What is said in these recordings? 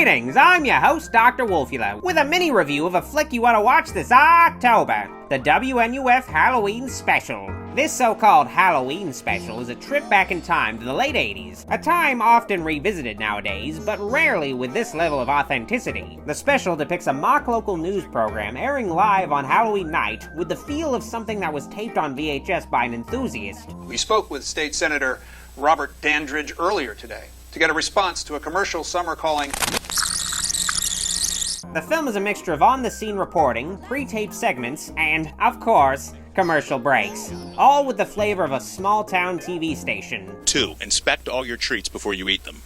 Greetings, I'm your host, Dr. Wolfula, with a mini review of a flick you want to watch this October, the WNUF Halloween Special. This so-called Halloween special is a trip back in time to the late 80s, a time often revisited nowadays, but rarely with this level of authenticity. The special depicts a mock local news program airing live on Halloween night with the feel of something that was taped on VHS by an enthusiast. We spoke with State Senator Robert Dandridge earlier today to get a response to a commercial some are calling... The film is a mixture of on-the-scene reporting, pre-taped segments, and, of course, commercial breaks. All with the flavor of a small-town TV station. 2. Inspect all your treats before you eat them.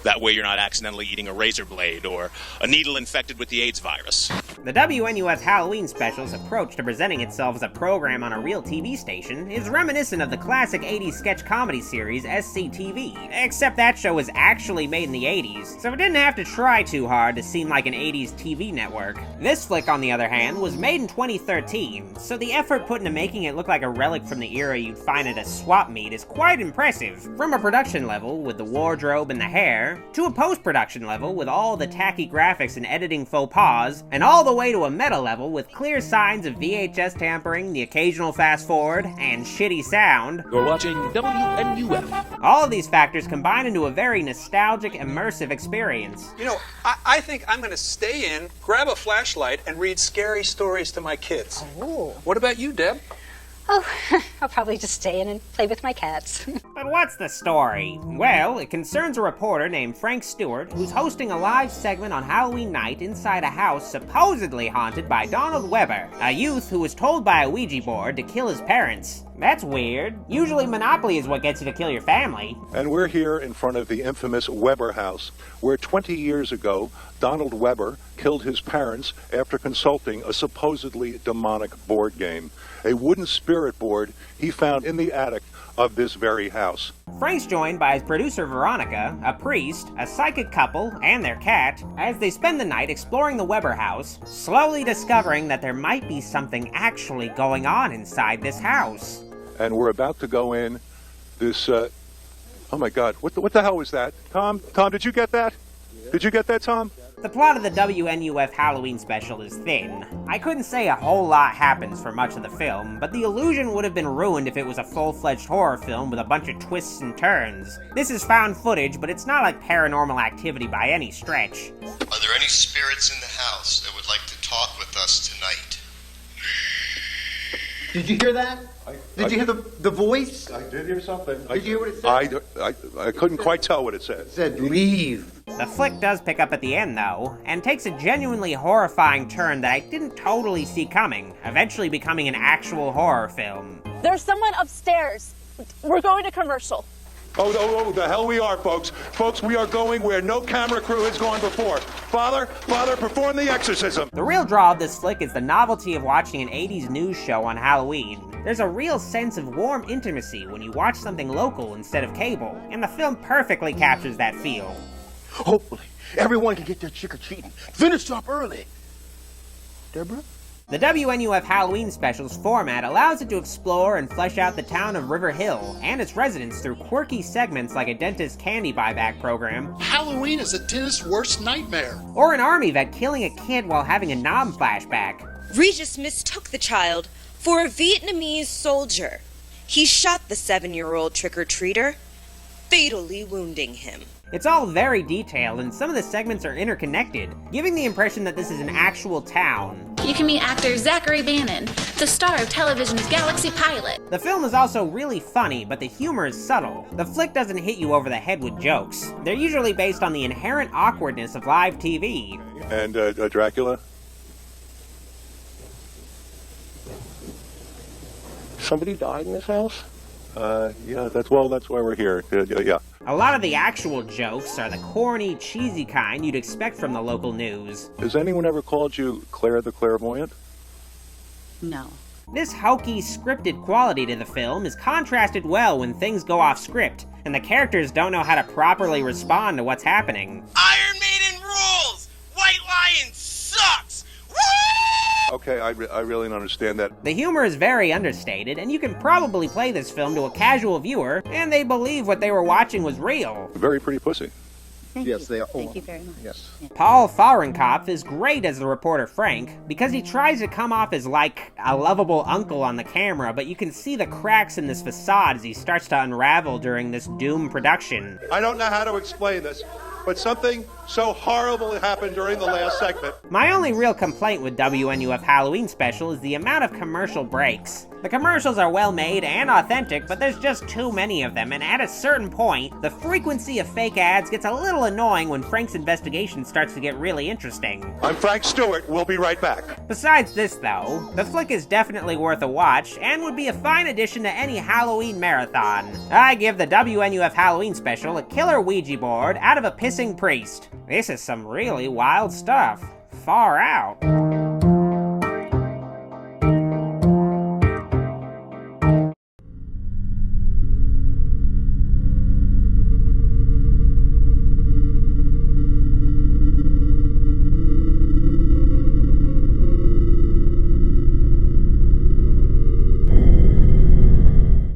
That way you're not accidentally eating a razor blade or a needle infected with the AIDS virus. The WNUF Halloween Special's approach to presenting itself as a program on a real TV station is reminiscent of the classic 80s sketch comedy series SCTV, except that show was actually made in the 80s, so it didn't have to try too hard to seem like an 80s TV network. This flick, on the other hand, was made in 2013, so the effort put into making it look like a relic from the era you'd find at a swap meet is quite impressive. From a production level, with the wardrobe and the hair, to a post-production level with all the tacky graphics and editing faux pas, and all the way to a meta level with clear signs of VHS tampering, the occasional fast forward, and shitty sound. You're watching WNUF. All of these factors combine into a very nostalgic, immersive experience. You know, I think I'm going to stay in, grab a flashlight, and read scary stories to my kids. Oh. What about you, Deb? Oh, I'll probably just stay in and play with my cats. But what's the story? Well, it concerns a reporter named Frank Stewart who's hosting a live segment on Halloween night inside a house supposedly haunted by Donald Weber, a youth who was told by a Ouija board to kill his parents. That's weird. Usually Monopoly is what gets you to kill your family. And we're here in front of the infamous Weber house, where 20 years ago, Donald Weber killed his parents after consulting a supposedly demonic board game, a wooden spirit board he found in the attic of this very house. Frank's joined by his producer Veronica, a priest, a psychic couple, and their cat, as they spend the night exploring the Weber house, slowly discovering that there might be something actually going on inside this house. And we're about to go in this, oh my God, what the hell was that? Tom, did you get that? Yeah. Did you get that, Tom? The plot of the WNUF Halloween Special is thin. I couldn't say a whole lot happens for much of the film, but the illusion would have been ruined if it was a full-fledged horror film with a bunch of twists and turns. This is found footage, but it's not like Paranormal Activity by any stretch. Are there any spirits in the house that would like to talk with us tonight? Did you hear that? Did you hear the voice? I did hear something. Did you hear what it said? I couldn't quite tell what it said. It said, leave. The flick does pick up at the end, though, and takes a genuinely horrifying turn that I didn't totally see coming, eventually becoming an actual horror film. There's someone upstairs. We're going to commercial. Oh, the hell we are, folks. Folks, we are going where no camera crew has gone before. Father, perform the exorcism. The real draw of this flick is the novelty of watching an 80s news show on Halloween. There's a real sense of warm intimacy when you watch something local instead of cable, and the film perfectly captures that feel. Hopefully, everyone can get their trick-or-treating. Finish up early. Deborah? The WNUF Halloween Special's format allows it to explore and flesh out the town of River Hill and its residents through quirky segments like a dentist candy buyback program, Halloween is a dentist's worst nightmare, or an army vet killing a kid while having a Nam flashback. Regis mistook the child for a Vietnamese soldier. He shot the 7-year-old trick-or-treater, fatally wounding him. It's all very detailed, and some of the segments are interconnected, giving the impression that this is an actual town. You can meet actor Zachary Bannon, the star of television's Galaxy Pilot. The film is also really funny, but the humor is subtle. The flick doesn't hit you over the head with jokes. They're usually based on the inherent awkwardness of live TV. And Dracula? Somebody died in this house? Yeah, that's why we're here. Yeah. A lot of the actual jokes are the corny, cheesy kind you'd expect from the local news. Has anyone ever called you Claire the Clairvoyant? No. This hokey, scripted quality to the film is contrasted well when things go off script, and the characters don't know how to properly respond to what's happening. Iron Maiden rules! White Lion sucks! Woo! Okay, I really don't understand that. The humor is very understated, and you can probably play this film to a casual viewer, and they believe what they were watching was real. Very pretty pussy. Yes, they are. Thank you very much. Yes. Paul Fahrenkopf is great as the reporter Frank, because he tries to come off as like a lovable uncle on the camera, but you can see the cracks in this facade as he starts to unravel during this Doom production. I don't know how to explain this, but something so horrible happened during the last segment. My only real complaint with WNUF Halloween Special is the amount of commercial breaks. The commercials are well made and authentic, but there's just too many of them, and at a certain point, the frequency of fake ads gets a little annoying when Frank's investigation starts to get really interesting. I'm Frank Stewart. We'll be right back. Besides this, though, the flick is definitely worth a watch and would be a fine addition to any Halloween marathon. I give the WNUF Halloween Special a killer Ouija board out of a pissing priest. This is some really wild stuff. Far out.